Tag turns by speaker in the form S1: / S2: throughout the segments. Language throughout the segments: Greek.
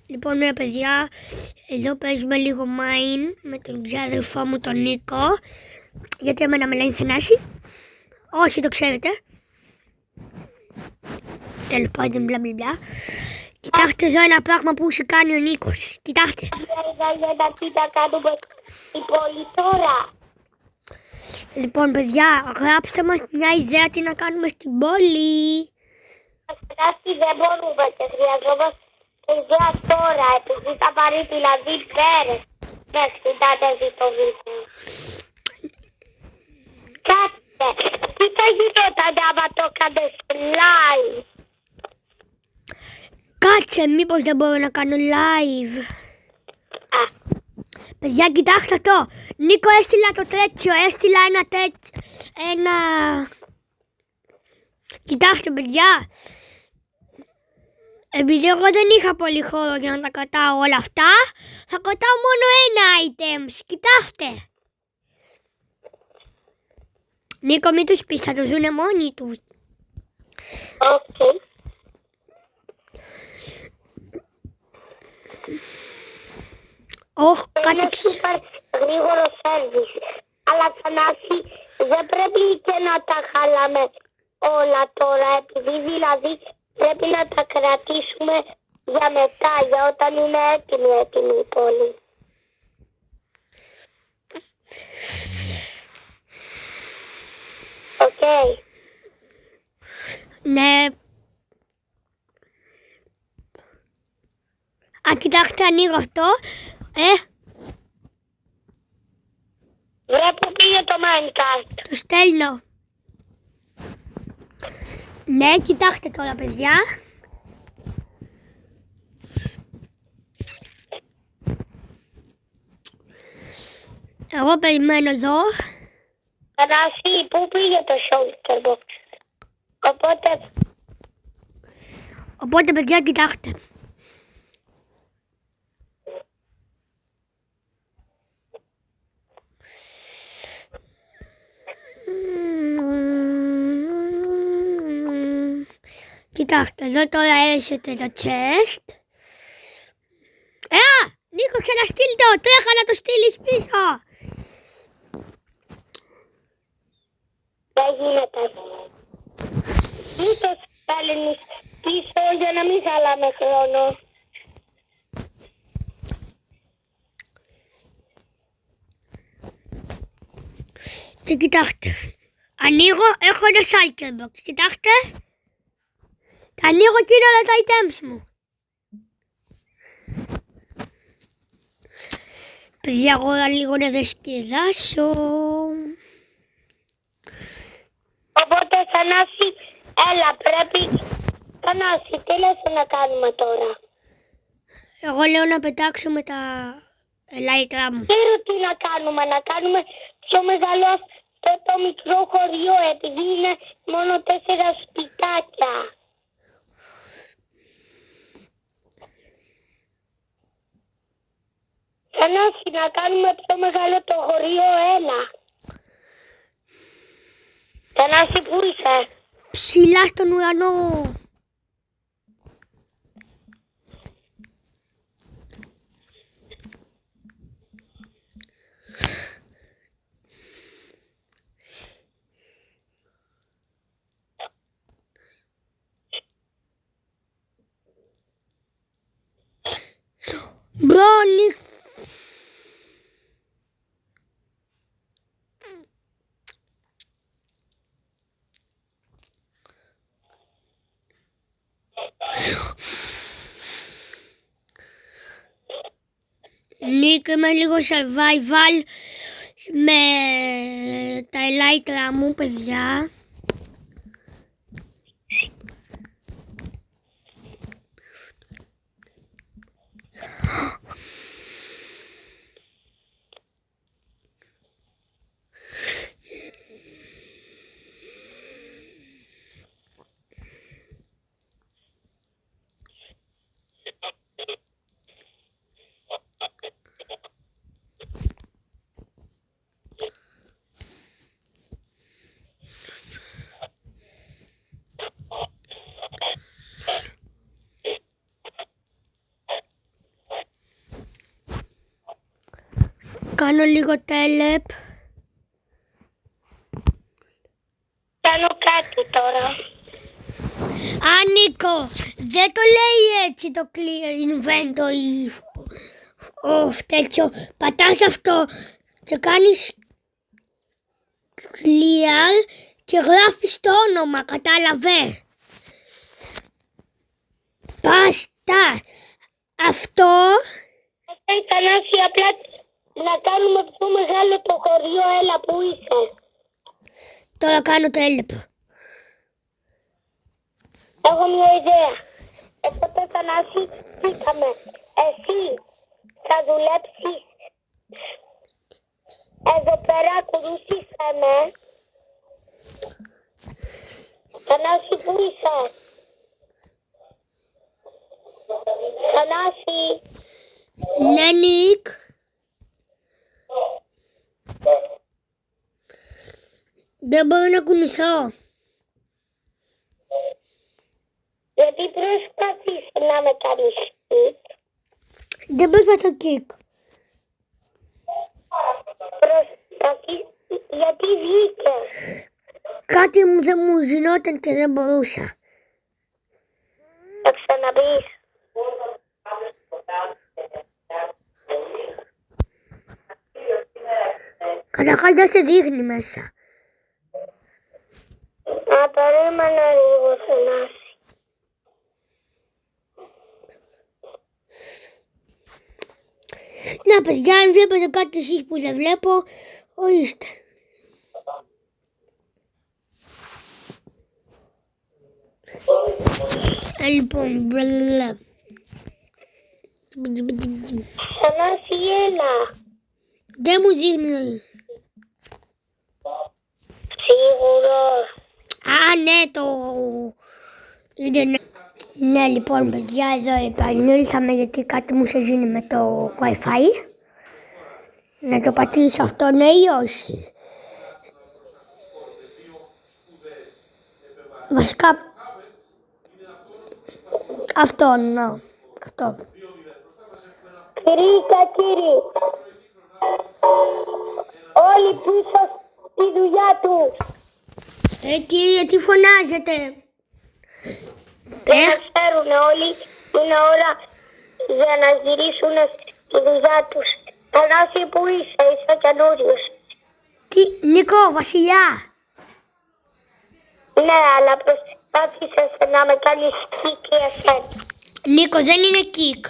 S1: Λοιπόν, παιδιά, εδώ παίζουμε λίγο Mine με τον ξάδερφό μου τον Νίκο. Γιατί εμένα με λένε Θανάση. Όχι, το ξέρετε. Τέλος πάντων, μπλα μπλα μπλα. Κοιτάξτε εδώ ένα πράγμα που σου κάνει ο Νίκος. Κοιτάξτε.
S2: Τι θα κάνουμε στην πόλη τώρα.
S1: Λοιπόν, παιδιά, γράψτε μας μια ιδέα τι να κάνουμε στην πόλη.
S2: Θανάση δεν μπορούμε και χρειαζόμαστε ιδέα τώρα, επειδή θα πάρει δηλαδή πέρες μέχρι τα τέλη το βίντεο. Κάτσε, τι θα γινόταν άμα το κάνεις live.
S1: Κάτσε, μήπως δεν μπορώ να κάνω live. Παιδιά, κοιτάξτε αυτό. Νίκο, έστειλα το τέτοιο. Έστειλα ένα... Κοιτάξτε, παιδιά. Επειδή εγώ δεν είχα πολύ χώρο για να τα κρατάω όλα αυτά, θα κρατάω μόνο ένα items. Κοιτάξτε. Νίκο, μην τους πεις, θα το ζουνε μόνοι τους.
S2: Okay.
S1: Κάτι
S2: Είναι super γρήγορο σέρβις. Αλλά Θανάση δεν πρέπει και να τα χαλάμε όλα τώρα, επειδή δηλαδή πρέπει να τα κρατήσουμε για μετά, για όταν είναι έτοιμη η πόλη. Οκ.
S1: Ναι. Κοιτάξτε, ανοίγω αυτό.
S2: Βρε, που πήγε το Minecraft.
S1: Το στέλνω. Ναι, κοιτάξτε τώρα, παιδιά. Εγώ περιμένω εδώ.
S2: Θανάση, πού πήγε το shulker box.
S1: Οπότε, παιδιά, κοιτάξτε. Κοιτάξτε, εδώ τώρα έρχεται το chest. Νίκο, ξαναστείλ το, τρέχα να το στείλεις πίσω.
S2: Δεν γίνεται. Μην το στέλνεις πίσω για να μην χαλάμε χρόνο.
S1: Και κοιτάξτε, ανοίγω, έχω ένα shulker box, κοιτάξτε. Τα ανοίγω και είναι όλα τα items μου. Παιδιά, εγώ λίγο να δεσκεδάσω.
S2: Οπότε Θανάση, έλα πρέπει. Θανάση, τι λες να κάνουμε τώρα.
S1: Εγώ λέω να πετάξουμε τα ελάιτρά μου.
S2: Ξέρω τι να κάνουμε πιο μεγάλο αυτό το μικρό χωριό, επειδή είναι μόνο 4 σπιτάκια. Θανάση, να κάνουμε πιο μεγάλο το χωριό, έλα. Θανάση, πού είσαι.
S1: Ψηλά στον ουρανό. Μπρόνι. Νίκο, είμαι λίγο survival με τα ελάιτρα μου, παιδιά. κάνω λίγο τέλεπ.
S2: Κάνω κάτι τώρα.
S1: Α, Νίκο, δεν το λέει έτσι το invento ή τέτοιο. Πατάς αυτό και κάνεις clear και γράφεις το όνομα, κατάλαβε. Πάστα. Αυτό.
S2: Θανάση, απλά να κάνουμε πιο μεγάλο το χωριό, έλα που είσαι.
S1: Τώρα κάνω τέλεπ.
S2: Έχω μια ιδέα. Οπότε Θανάση, πήγαμε. Εσύ θα δουλέψεις εδώ πέρα, ακολούθησέ με. Θανάση, πού είσαι? Θανάση.
S1: Ναι, Νίκ. Δεν μπορώ να κουνηθώ.
S2: Γιατί προσπαθείς να με κάνεις κικ.
S1: Δεν προσπαθώ κικ.
S2: Προσπαθείς γιατί βγήκες.
S1: Κάτι μου δεν μου γινόταν και δεν μπορούσα.
S2: Θα ξαναπείς.
S1: Καταρχάς δεν σε δείχνει μέσα.
S2: Να περίμενα λίγο, Θανάση.
S1: Να παιδιά, αν βλέπετε κάτι εσείς που δεν βλέπω, ορίστε. Λοιπόν, μπλε.
S2: Θανάση, έλα.
S1: Δεν μου δείχνει.
S2: Σίγουρος.
S1: Α, ναι, το ίντερνετ. Ναι, λοιπόν, παιδιά, εδώ επανήλθαμε γιατί κάτι μου σε γίνει με το Wi-Fi. Να το πατήσω αυτό, ναι ή όχι? Βασικά, αυτό, ναι, αυτό.
S2: Κυρίες και κύριοι, όλοι πίσω στη δουλειά του.
S1: Κύριε, τι φωνάζετε?
S2: Δεν ξέρουν όλοι, είναι ώρα για να γυρίσουν στη δουλειά τους. Θανάση, που είσαι καινούριος.
S1: Τι, Νίκο, Βασιλιά.
S2: Ναι, αλλά προσπάθησες να με κάνεις κικ εσένα.
S1: Νίκο, δεν είναι κικ.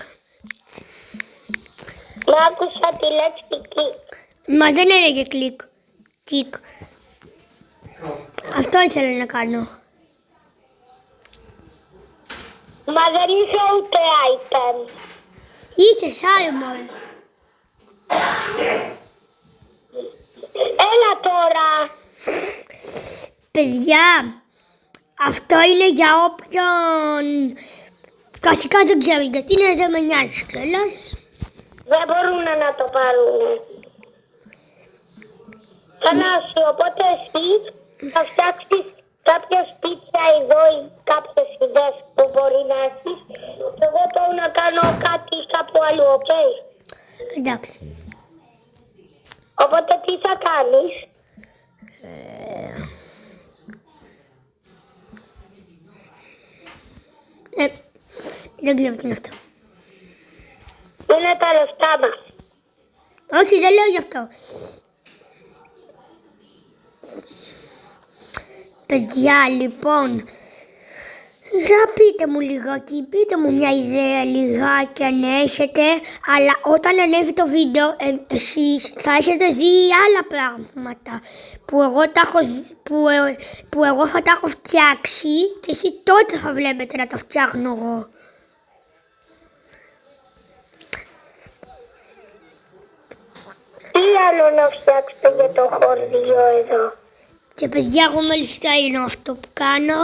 S2: Μ' άκουσα τη λέξη κικ.
S1: Μα δεν έλεγε κλικ. Κικ. Αυτό ήθελα να κάνω.
S2: Μα δεν είσαι ούτε item.
S1: Είσαι Σάιμον.
S2: Έλα τώρα.
S1: Παιδιά, αυτό είναι για όποιον... Βασικά δεν ξέρω γιατί είναι, δεν με νοιάζει κιόλας.
S2: Δεν μπορούν να το πάρουν. Θανάση, οπότε εσύ θα φτιάξεις κάποια σπίτια εδώ ή κάποιες ιδέες που μπορεί να έχεις. Και εγώ πάω να κάνω κάτι κάπου αλλού, οκ.
S1: Εντάξει.
S2: Οπότε τι θα κάνεις?
S1: Δεν ξέρω τι είναι αυτό.
S2: Είναι τα λεφτά μας.
S1: Όχι, δεν λέω γι' αυτό. Παιδιά, λοιπόν, για πείτε μου λιγάκι, πείτε μου μια ιδέα λιγάκι αν έχετε, αλλά όταν ανέβει το βίντεο, εσείς θα έχετε δει άλλα πράγματα που εγώ θα τα έχω φτιάξει και εσείς τότε θα βλέπετε να τα φτιάχνω εγώ.
S2: Τι άλλο να φτιάξετε για το χωριό εδώ?
S1: Και παιδιά, εγώ μάλιστα είναι αυτό που κάνω.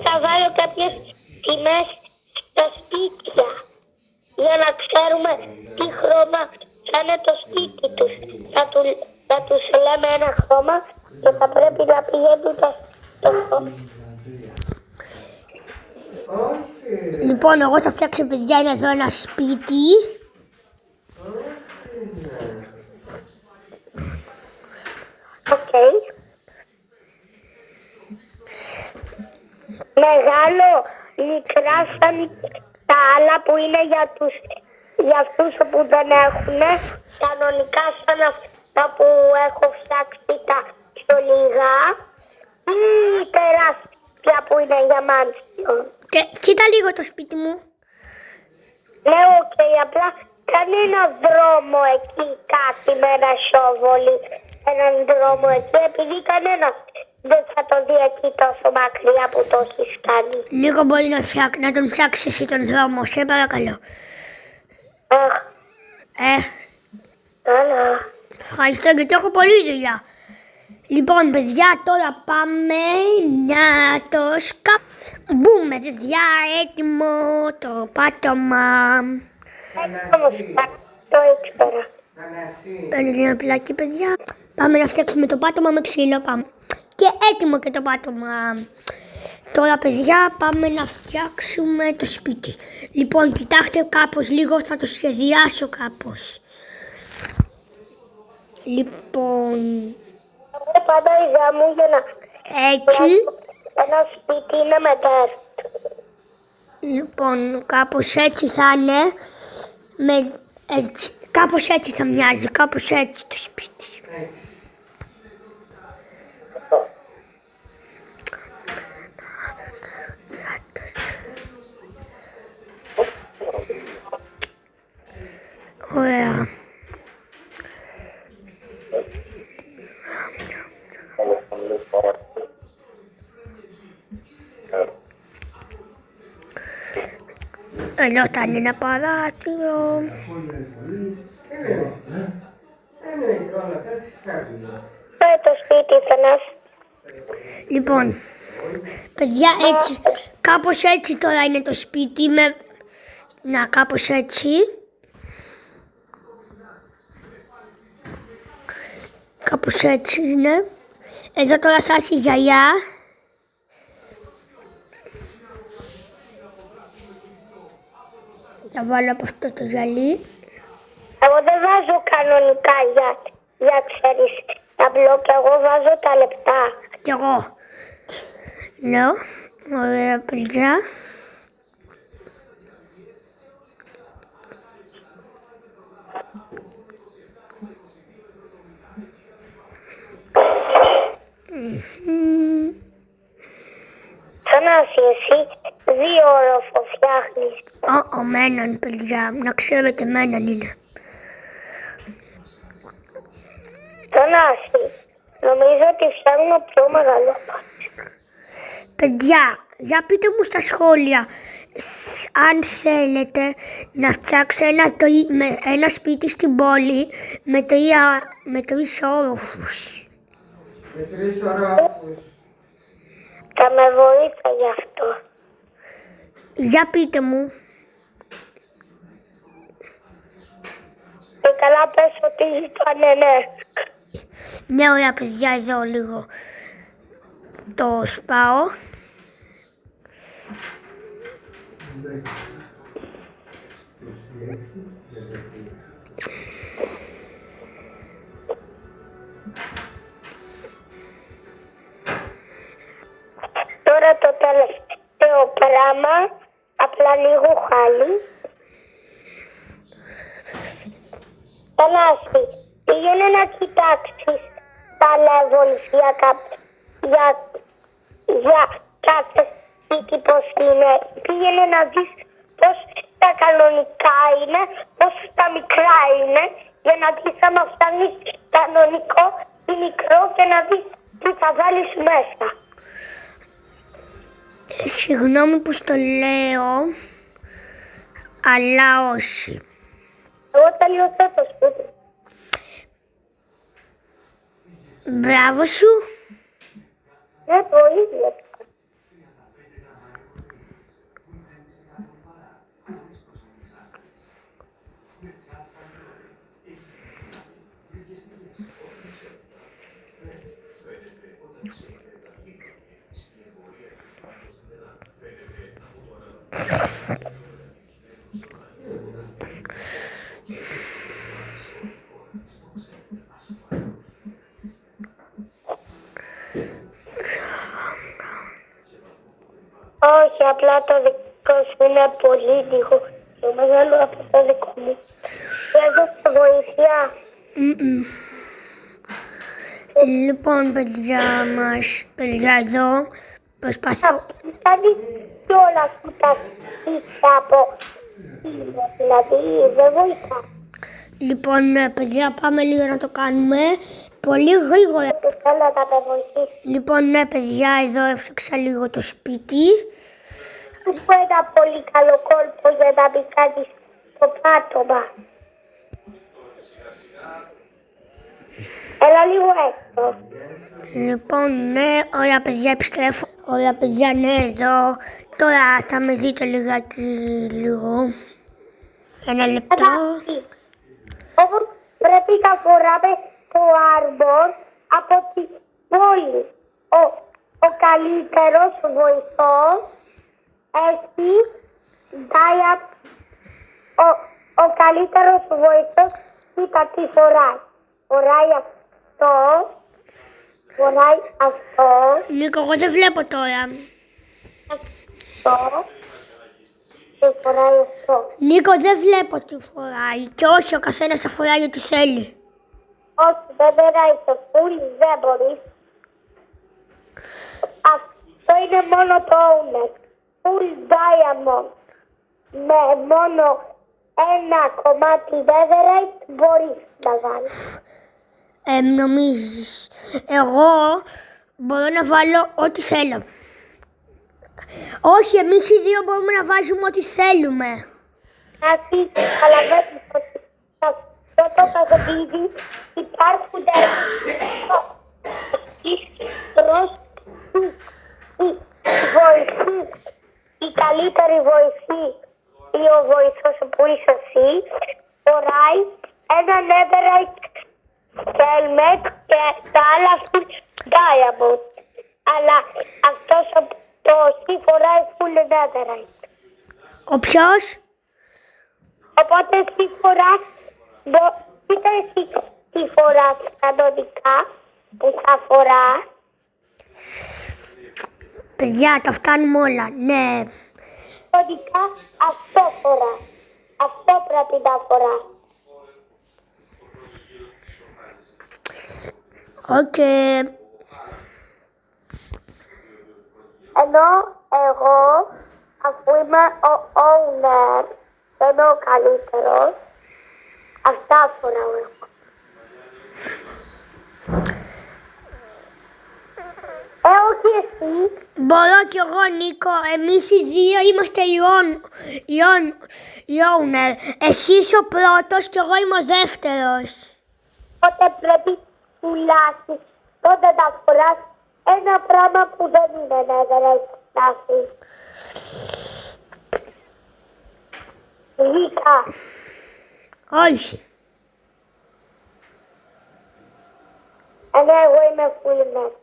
S2: Θα βάλω κάποιες τιμές στα σπίτια για να ξέρουμε τι χρώμα θα είναι το σπίτι τους. Θα τους λέμε ένα χρώμα και θα πρέπει να πηγαίνουν το χρώμα.
S1: Λοιπόν, εγώ θα φτιάξω, παιδιά, είναι εδώ ένα σπίτι.
S2: Οκ. Μεγάλο, μικρά σαν τα άλλα που είναι για αυτούς που δεν έχουν. Κανονικά σαν αυτά που έχω φτιάξει τα πιο λίγα. Ή τεράστια που είναι για μάνσιο.
S1: Κοίτα λίγο το σπίτι μου.
S2: Ναι, οκ, απλά κάνει ένα δρόμο εκεί κάτι με ένα σόβολι. Έναν δρόμο εκεί, επειδή κανένας δεν θα το δει εκεί τόσο μακριά που το έχεις κάνει.
S1: Λίγο μπορεί να τον φτιάξεις εσύ τον δρόμο, σε παρακαλώ.
S2: Αχ, καλά.
S1: Ευχαριστώ γιατί έχω πολλή δουλειά. Λοιπόν, παιδιά, τώρα πάμε να το Μπούμε, παιδιά, έτοιμο το πάτωμα.
S2: Το ήξερα.
S1: Παίρνετε ένα πιλάκι, παιδιά. Πάμε να φτιάξουμε το πάτωμα με ξύλο, πάμε. Και έτοιμο και το πάτωμα. Τώρα, παιδιά, πάμε να φτιάξουμε το σπίτι. Λοιπόν, κοιτάξτε κάπως λίγο, θα το σχεδιάσω κάπως. Λοιπόν,
S2: Εγώ πάντα η ιδέα μου για να
S1: έτσι.
S2: ένα σπίτι είναι μετέρ.
S1: Λοιπόν, κάπως έτσι θα είναι. Κάπως έτσι θα μοιάζει, κάπως έτσι το σπίτι. Ωραία. Εδώ θα είναι ένα παράθυρο.
S2: Το σπίτι Θανάση.
S1: Λοιπόν, παιδιά, έτσι, κάπως έτσι τώρα είναι το σπίτι να κάπως έτσι. Κάπως έτσι είναι. Εδώ τώρα θα έχει γυαλιά. Θα βάλω από αυτό το γυαλί.
S2: Εγώ δεν βάζω κανονικά για ξέρεις τα μπλοκ, εγώ βάζω τα λεπτά.
S1: Κι εγώ. Ναι, ωραία παιδιά.
S2: Θανάση, εσύ 2 όροφο φτιάχνεις.
S1: Μέναν, παιδιά, να ξέρετε, μέναν είναι.
S2: Θανάση, νομίζω ότι φτιάχνω πιο μεγάλο.
S1: Παιδιά, για πείτε μου στα σχόλια αν θέλετε να φτιάξω ένα σπίτι στην πόλη με 3 όροφους.
S3: Με 3 όροφους.
S2: Θα με βοήθα γι' αυτό.
S1: Για πείτε μου.
S2: Και καλά πες ότι ήτανε ναι.
S1: Ναι, ωραία παιδιά, εδώ λίγο το σπάω.
S2: Τώρα το τελευταίο πράγμα, απλά λίγο χάλι. Θανάση, πήγαινε να κοιτάξεις τα levels για κάθε σπίτι πώς είναι. Πήγαινε να δεις πώς τα κανονικά είναι, πώς τα μικρά είναι, για να δεις άμα φτάνεις κανονικό ή μικρό και να δεις τι θα βάλεις μέσα.
S1: Συγγνώμη που στο λέω, αλλά όχι.
S2: Εγώ τελειώσα το σπίτι.
S1: Μπράβο σου.
S2: Ναι, το ίδιο. Όχι, απλά το δικό σου είναι πολύ λίγο. Το μεγάλο από το δικό μου. Έδωσα βοήθεια.
S1: Λοιπόν, παιδιά εδώ, προσπαθώ.
S2: Κάνει κιόλας που τα στήχα από δηλαδή δεν βοηθά.
S1: Λοιπόν, παιδιά, πάμε λίγο να το κάνουμε. Πολύ γρήγορα.
S2: Θέλω να με βοηθήσει.
S1: Λοιπόν, ναι, παιδιά, εδώ έφτιαξα λίγο το σπίτι.
S2: Σου πω ένα πολύ καλό κόλπο για να μην κάνεις το πάτωμα. Έλα λίγο έξω.
S1: Λοιπόν, ναι, όλα παιδιά επιστρέφω. Όλα παιδιά, ναι, εδώ. Τώρα θα με δείτε λιγάκι λίγο. Ένα λεπτό.
S2: Όμως πρέπει να φοράμε το armor από τη πόλη. Ο καλύτερος βοηθός έχει ο καλύτερος βοηθός κοίτα τι φοράει. Φοράει αυτό,
S1: Νίκο, εγώ δεν βλέπω τώρα.
S2: αυτό και φοράει αυτό.
S1: Νίκο, δεν βλέπω τι φοράει. Και όχι, ο καθένας θα φοράει ό,τι θέλει.
S2: Όχι, δεν περάει στο φουλ, δεν μπορείς. Αυτό είναι μόνο το owner. Full diamond. Με μόνο ένα κομμάτι netherite μπορείς να βάλεις.
S1: Νομίζεις, εγώ μπορώ να βάλω ό,τι θέλω. Όχι, εμείς οι δύο μπορούμε να βάζουμε ό,τι θέλουμε.
S2: Αυτή καταλαβαίνεις ότι σε αυτό το παιχνίδι υπάρχουν βοηθοί. Η καλύτερη βοηθή ή ο βοηθός που είσαι εσύ φοράει ένα netherite helmet και τα άλλα full diamond. Αλλά αυτός το εσύ φοράει full netherite.
S1: Ο ποιος?
S2: Οπότε εσύ φοράς, κοίτα εσύ τι φοράς κανονικά που θα φοράς.
S1: Παιδιά, τα φτάνουμε όλα, ναι.
S2: Κανονικά αυτό φοράς. Αυτό πρέπει να φοράς.
S1: Οκ.
S2: Ενώ εγώ, αφού είμαι ο owner, δεν είμαι ο καλύτερος, αυτά φοράω εγώ. Όχι εσύ.
S1: Μπορώ κι εγώ, Νίκο. Εμείς οι δύο είμαστε οι owner. Εσύ είσαι ο πρώτος κι εγώ είμαι ο δεύτερος.
S2: Οπότε πρέπει τουλάχιστον τότε να φοράς ένα πράγμα που δεν είναι netherite. Γλυκά.
S1: Όχι.
S2: Ενώ εγώ είμαι full net.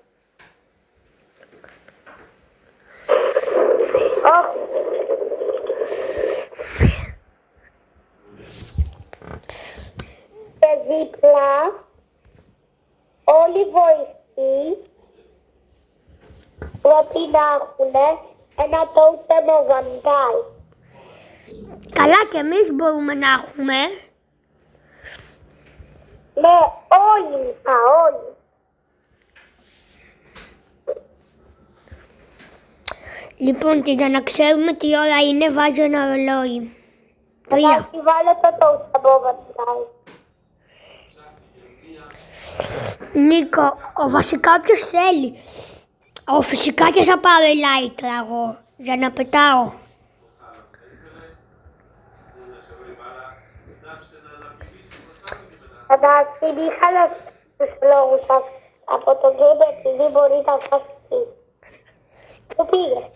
S2: Και δίπλα όλοι οι βοηθοί πρέπει να έχουν ένα totem of Vandal.
S1: Καλά κι εμείς μπορούμε να έχουμε.
S2: Ναι, όλοι.
S1: Λοιπόν, και για να ξέρουμε τι ώρα είναι, βάζω ένα ρολόι. 3.
S2: Βάλε το totem of Vandal.
S1: Νίκο, βασικά όποιος θέλει. Φυσικά και θα πάρω elytra εγώ, για να πετάω.
S2: Εντάξει, είχα τους λόγους σας από το game επειδή μπορεί να σας πει. Πού πήγε?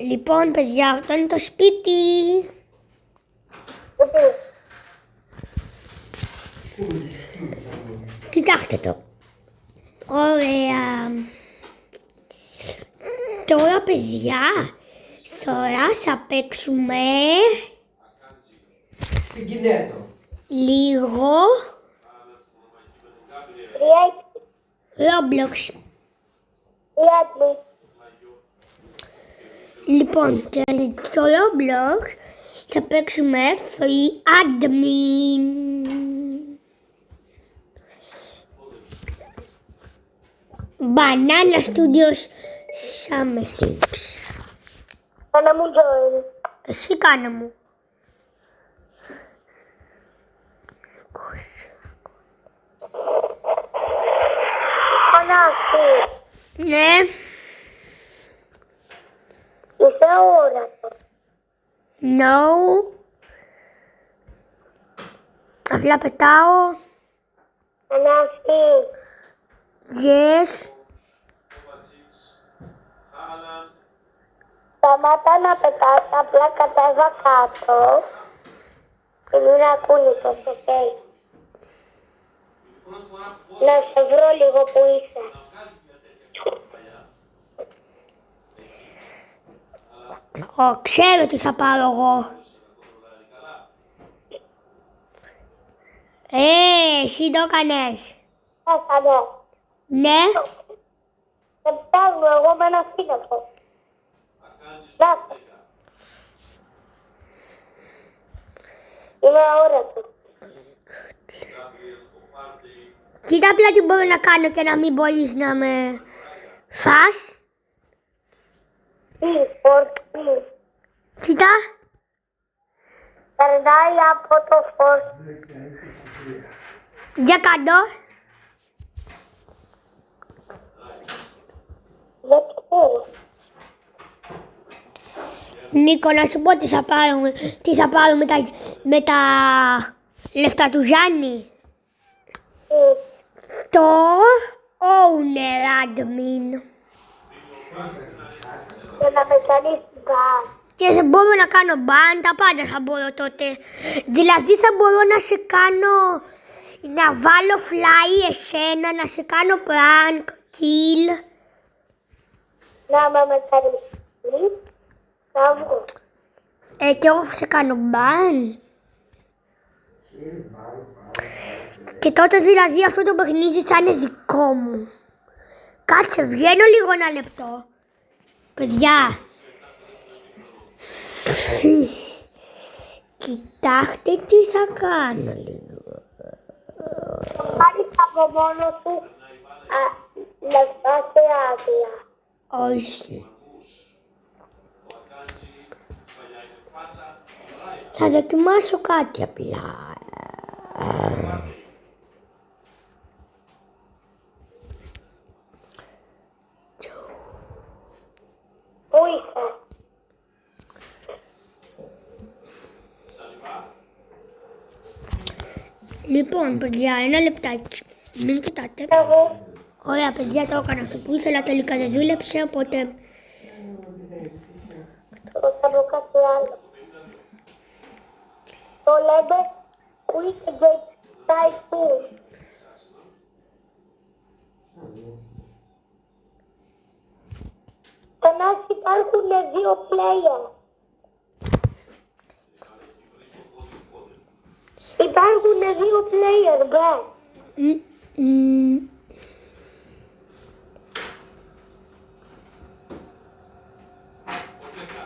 S1: Λοιπόν, παιδιά, αυτό είναι το σπίτι.
S2: Πού πήγε?
S1: Κοιτάξτε το. Ωραία. Τώρα, παιδιά, Τώρα θα παίξουμε
S3: Τι γίνεται.
S1: λίγο Roblox. Λοιπόν, και στο Roblox θα παίξουμε free admin. Banana Studios Summer Things.
S2: Κάνε μου join.
S1: Εσύ κάνε μου.
S2: Ανάστη,
S1: Ναι,
S2: είσαι όρατο.
S1: no. Απλά πετάω.
S2: Ανάστη,
S1: Yes.
S2: σταμάτα να πετάς, απλά κατέβα κάτω και μην ακούνησες, οκ. Να σε βρω λίγο που είσαι.
S1: Ξέρω τι θα πάρω εγώ. Εσύ το έκανες.
S2: Έφανε.
S1: Ναι.
S2: Σε ψάχνω εγώ με ένα σύννεφο. Να. Είμαι αόρατο.
S1: Κοίτα απλά τι μπορώ να κάνω και να μην μπορείς να με φας.
S2: Τι, φορτί.
S1: Κοίτα.
S2: Περνάει από το φως.
S1: Για κάτω.
S2: Δεν ξέρω.
S1: Νίκο, να σου πω τι θα πάρουμε με τα λεφτά του Γιάννη. Το owner admin.
S2: Για να με κάνεις μπαν.
S1: Και δεν μπορώ να κάνω μπαν, τα πάντα θα μπορώ τότε. Δηλαδή θα μπορώ να σε κάνω, να βάλω fly εσένα, να σε κάνω prank, kill.
S2: Να με κάνεις θα βγω.
S1: Και εγώ θα σε κάνω μπαν. Και τότε δηλαδή αυτό το παιχνίδι θα είναι δικό μου. Κάτσε, βγαίνω λίγο ένα λεπτό. Παιδιά. Κοιτάξτε τι θα κάνω λίγο.
S2: Πάρεις από μόνο σου λεφτά σε άδεια.
S1: Όχι. Θα δοκιμάσω κάτι απλά.
S2: Πού είσαι?
S1: Λοιπόν, παιδιά, ένα λεπτάκι. Μην κοιτάτε.
S2: Εγώ.
S1: Ωραία, παιδιά, το έκανα αυτό που ήθελα, τελικά δεν δούλεψε, οπότε...
S2: Εγώ θα βρω κάτι άλλο. Το λέμε Wicked Tycoon. Κανάς υπάρχουν δύο player. Υπάρχουν δύο player, μπρε.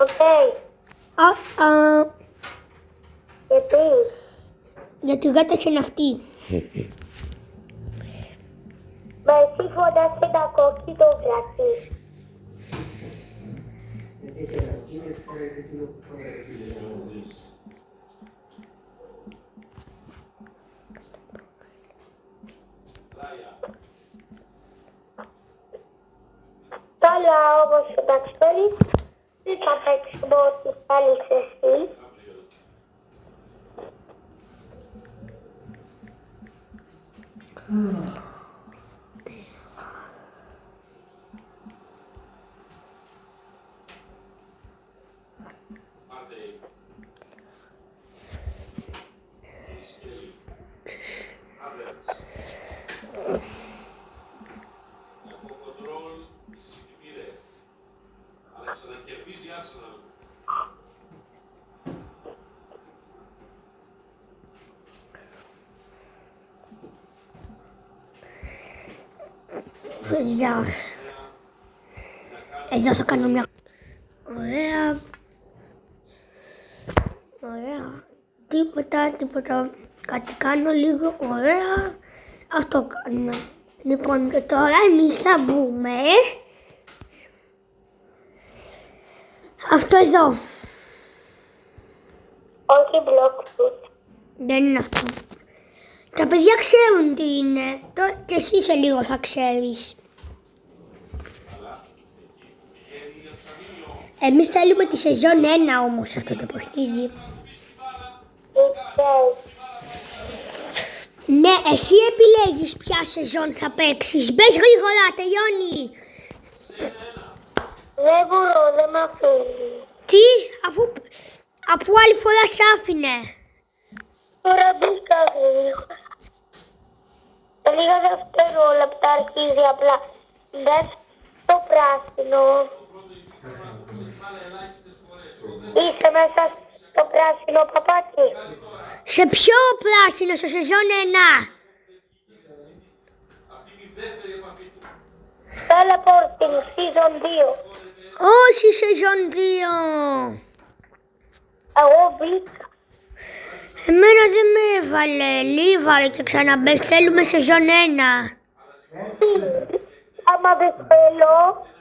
S2: Οκ. Γιατί?
S1: Γιατί γάτας είναι αυτή.
S2: Μα εσύ φωνάς ένα κόκκινο βρακί.
S3: Γιατί και να γίνει εκείνο που φωνάζει.
S2: Καλά όμως εντάξει τώρα, δεν θα παίξουμε ό,τι θέλεις εσύ.
S1: Γεια. Εδώ θα κάνω μια... Ωραία. Ωραία. Τίποτα. Κάτι κάνω λίγο. Ωραία. Αυτό κάνουμε. Λοιπόν, και τώρα εμείς θα μπούμε. Αυτό εδώ.
S2: Όχι Bloxfoot.
S1: Δεν είναι αυτό. Τα παιδιά ξέρουν τι είναι. Και εσύ σε λίγο θα ξέρεις. Εμείς θέλουμε τη σεζόν 1 όμως αυτό το παιχνίδι. Ναι, εσύ επιλέγεις ποια σεζόν θα παίξεις. Μπες γρήγορα, τελειώνει.
S2: Δεν μπορώ, δεν μ' αφήνει.
S1: Τι, αφού άλλη φορά σ' άφηνε.
S2: Τώρα μπήκα γρήγορα. Λίγα δευτερόλεπτα αρχίζει απλά. Δες το πράσινο. Είσαι μέσα στο πράσινο παπάκι.
S1: Σε ποιο πράσινο, στο σεζόν 1.
S2: Teleporting season 2.
S1: Όχι σεζόν 2.
S2: Εγώ μπήκα.
S1: Εμένα δεν με έβαλε. Λίβαρε και ξαναμπες. Θέλουμε σεζόν 1.
S2: Άμα δεν θέλω.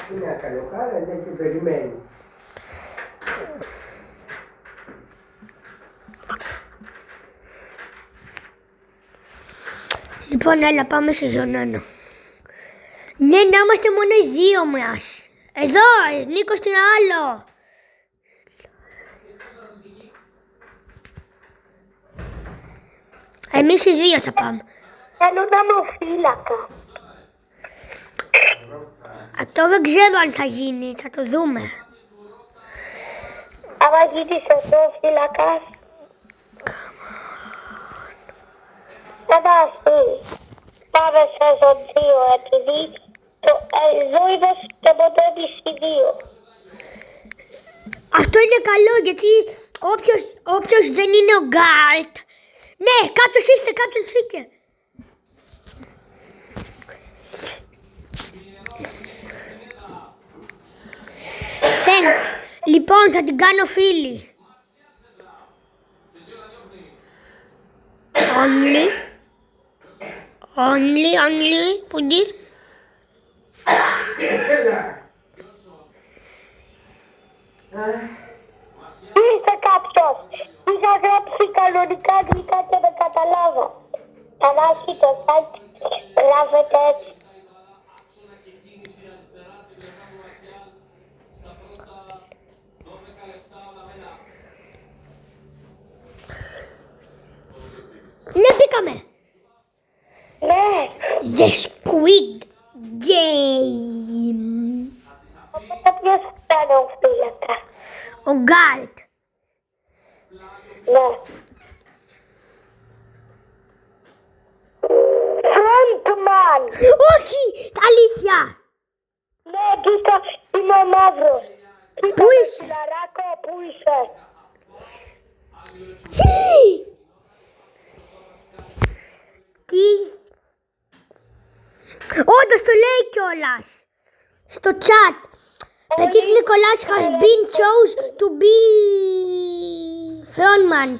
S3: Τι να κάνω, χάρα, δεν και περιμένει.
S1: Λοιπόν, έλα πάμε σεζόν 1. Ναι, να είμαστε μόνο οι δύο μας. Εδώ, Νίκος την άλλο. Εμείς οι δύο θα πάμε.
S2: Θέλω να είμαι φύλακα.
S1: Αυτό δεν ξέρω αν θα γίνει, θα το δούμε.
S2: Άμα γίνεις εδώ φύλακας. Θα τα πει. Πάμε σεζόν 2 επειδή εδώ είδες το μοντέλο 2.
S1: Αυτό είναι καλό γιατί όποιος δεν είναι ο Γκάρτ. Ναι, κάποιος είστε. Thanks. Λοιπόν, θα την κάνω φίλη. Only, πούντι.
S2: Είσαι κάποιος. Είχα γράψει κανονικά αγγλικά και δεν καταλάβα. Κανάκι το site γράφεται έτσι.
S1: Ναι, μπήκαμε.
S2: Ναι.
S1: The Squid Game.
S2: Οπότε ποιος ήταν ο φύλακας.
S1: Ο Γκάρτ.
S2: Ναι. Frontman.
S1: Όχι, αλήθεια.
S2: Ναι, κοίτα, είμαι ο μαύρος.
S1: Πού είσαι?
S2: Λαράκο, πού είσαι?
S1: Τι. Όντως το λέει κιόλας. Στο chat. Petit Nicolas has been chose to be frontman.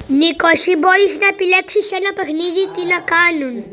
S1: Νίκο, εσύ μπορείς να επιλέξεις ένα παιχνίδι τι να κάνουν.